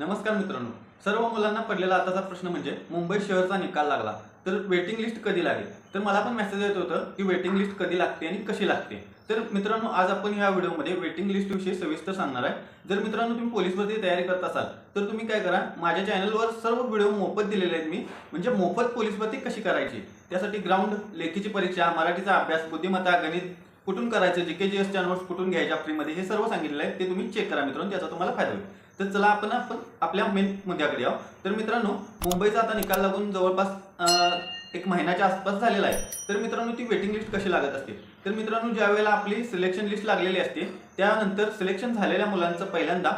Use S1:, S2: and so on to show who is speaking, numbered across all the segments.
S1: नमस्कार मित्रांनो, सर्व मुलांना पडलेला आताचा प्रश्न म्हणजे मुंबई शहरचा निकाल लागला तर वेटिंग लिस्ट कधी लागेल। तर मला पण मेसेज येत होतं की वेटिंग लिस्ट कधी लागते आणि कशी लागते। तर मित्रांनो, आज आपण या व्हिडिओमध्ये वेटिंग लिस्ट विषयी सविस्तर सांगणार आहे। जर मित्रांनो तुम्ही पोलीस भरती तयारी करत असाल तर तुम्ही काय करा, माझ्या चॅनलवर सर्व व्हिडिओ मोफत दिलेले आहेत मी, म्हणजे मोफत पोलीस भरती कशी करायची, त्यासाठी ग्राउंड, लेखीची परीक्षा, मराठीचा अभ्यास, बुद्धिमत्ता, गणित कुठून करायचं, जीके जीएसच्या नोट्स कुठून घ्यायच्या फ्रीमध्ये, हे सर्व सांगितलेलं आहे। ते तुम्ही चेक करा मित्रांनो, त्याचा तुम्हाला फायदा होईल। तर चला आपण आपल्या मेन मुद्द्याकडे यावं। तर मित्रांनो, मुंबईचा आता निकाल लागून जवळपास एक महिन्याच्या आसपास झालेला आहे। तर मित्रांनो, ती वेटिंग लिस्ट कशी लागत असते, तर मित्रांनो ज्या वेळेला आपली सिलेक्शन लिस्ट लागलेली असते त्यानंतर सिलेक्शन झालेल्या मुलांचं पहिल्यांदा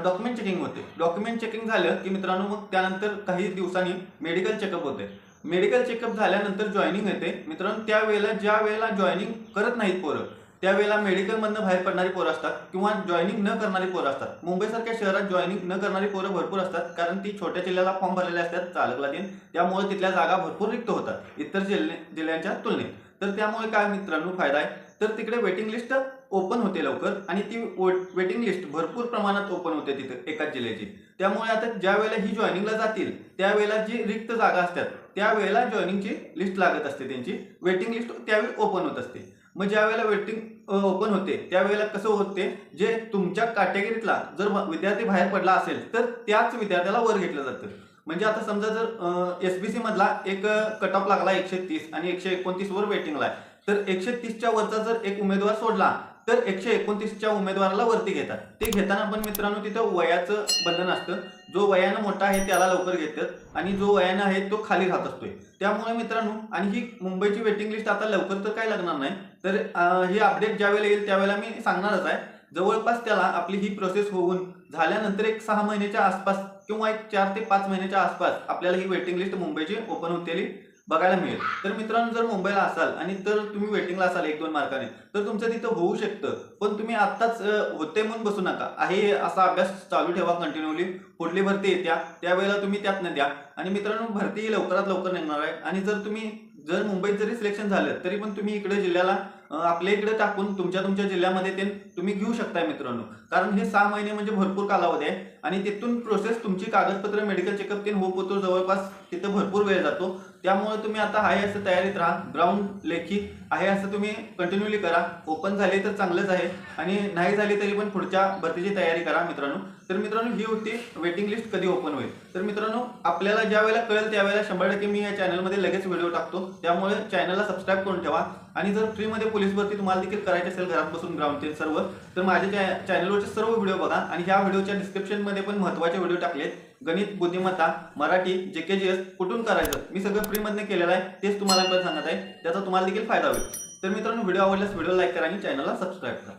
S1: डॉक्युमेंट चेकिंग होते। डॉक्युमेंट चेकिंग झालं की मित्रांनो मग त्यानंतर काही दिवसांनी मेडिकल चेकअप होते। मेडिकल चेकअप झाल्यानंतर जॉईनिंग येते मित्रांनो। त्यावेळेला ज्या वेळेला जॉईनिंग करत नाहीत पोरं, त्यावेळेला मेडिकलमधनं बाहेर पडणारी पोरं असतात किंवा जॉईनिंग न करणारी पोरं असतात। मुंबईसारख्या शहरात जॉईनिंग न करणारी पोरं भरपूर असतात, कारण ती छोट्या जिल्ह्याला फॉर्म भरलेले असतात चालकला तीन, त्यामुळे तिथल्या जागा भरपूर रिक्त होतात इतर जिल्ह्यांच्या तुलनेत। तर त्यामुळे काय मित्रांनो फायदा आहे, तर तिकडे वेटिंग लिस्ट ओपन होते लवकर आणि ती वेटिंग लिस्ट भरपूर प्रमाणात ओपन होते तिथे एकाच जिल्ह्याची। त्यामुळे आता ज्या वेळेला ही जॉईनिंगला जातील त्यावेळेला जी रिक्त जागा असतात त्यावेळेला जॉईनिंगची लिस्ट लागत असते, त्यांची वेटिंग लिस्ट त्यावेळी ओपन होत असते। मग ज्या वेळेला वेटिंग ओपन होते त्यावेळेला कसं होते, जे तुमच्या कॅटेगरीतला जर विद्यार्थी बाहेर पडला असेल तर त्याच विद्यार्थ्याला वर घेतलं जातं। म्हणजे आता समजा जर एसबीसी मधला एक कट ऑफ लागला 130 आणि 129 वर वेटिंगला आहे, तर 130च्या वरचा जर एक उमेदवार सोडला तर 129च्या उमेदवाराला वरती घेतात। ते घेताना पण मित्रांनो तिथं वयाचं बंधन असतं, जो वयानं मोठा आहे त्याला लवकर घेतात आणि जो वयानं आहे तो खाली राहत असतोय। त्यामुळे मित्रांनो, आणि ही मुंबईची वेटिंग लिस्ट आता लवकर तर काय लागणार नाही, तर ही अपडेट ज्यावेळेला येईल त्यावेळेला मी सांगणारच आहे। जवळपास त्याला आपली ही प्रोसेस होऊन झाल्यानंतर एक 6 महिन्याच्या आसपास किंवा एक 4 ते 5 महिन्याच्या आसपास आपल्याला ही वेटिंग लिस्ट मुंबईची ओपन होतेली बघायला मिळेल। तर मित्रांनो, जर मुंबईला असाल आणि तर तुम्ही वेटिंगला असाल 1-2 मार्काने, तर तुमचं तिथं होऊ शकतं, पण तुम्ही आत्ताच होते म्हणून बसू नका। आहे असा अभ्यास चालू ठेवा कंटिन्यूली, पुढली भरती येत्या त्यावेळेला तुम्ही त्यातनं द्या। आणि मित्रांनो, भरती लवकरात लवकर निघणार आहे आणि जर मुंबईत जरी सिलेक्शन झालं तरी पण तुम्ही इकडे जिल्ह्याला आपल्या इकडे टाकून तुमच्या जिल्ह्यामध्ये ते तुम्ही घेऊ शकताय मित्रांनो, कारण हे 6 महिने म्हणजे भरपूर कालावधी आहे आणि तिथून प्रोसेस तुमची कागदपत्र, मेडिकल चेकअप ते होतो जवळपास तिथं भरपूर वेळ जातो। त्यामुळे तुम्ही आता आहे असं तयारीत राहा, ग्राउंड, लेखी आहे असं तुम्ही कंटिन्यूली करा। ओपन झाली तर चांगलंच आहे आणि नाही झाली तरी पण पुढच्या भरतीची तयारी करा मित्रांनो। तर मित्रांनो, ही होती वेटिंग लिस्ट कधी ओपन होईल। तर मित्रांनो, आपल्याला ज्या वेळेला कळेल त्यावेळेला 100% मी या चॅनलमध्ये लगेच व्हिडिओ टाकतो, त्यामुळे चॅनलला सबस्क्राईब करून ठेवा। आणि जर फ्रीमध्ये पोलीस भरती तुम्हाला देखील करायची असेल घरात बसून ग्राउंडचे सर्व, तर माझ्या चॅनलवरचे सर्व व्हिडिओ बघा आणि ह्या व्हिडिओच्या डिस्क्रिप्शनमध्ये पण महत्त्वाचे व्हिडिओ टाकलेत। गणित, बुद्धिमत्ता, मराठी, जीके जीएस कुठून करायचं मी सगळं फ्रीमध्ये केलेलं आहे, तेच तुम्हाला पण सांगत आहे, त्याचा तुम्हाला देखील फायदा होईल। तर मित्रांनो, व्हिडिओ आवडल्यास व्हिडिओ लाईक करा आणि चॅनलला सबस्क्राईब करा।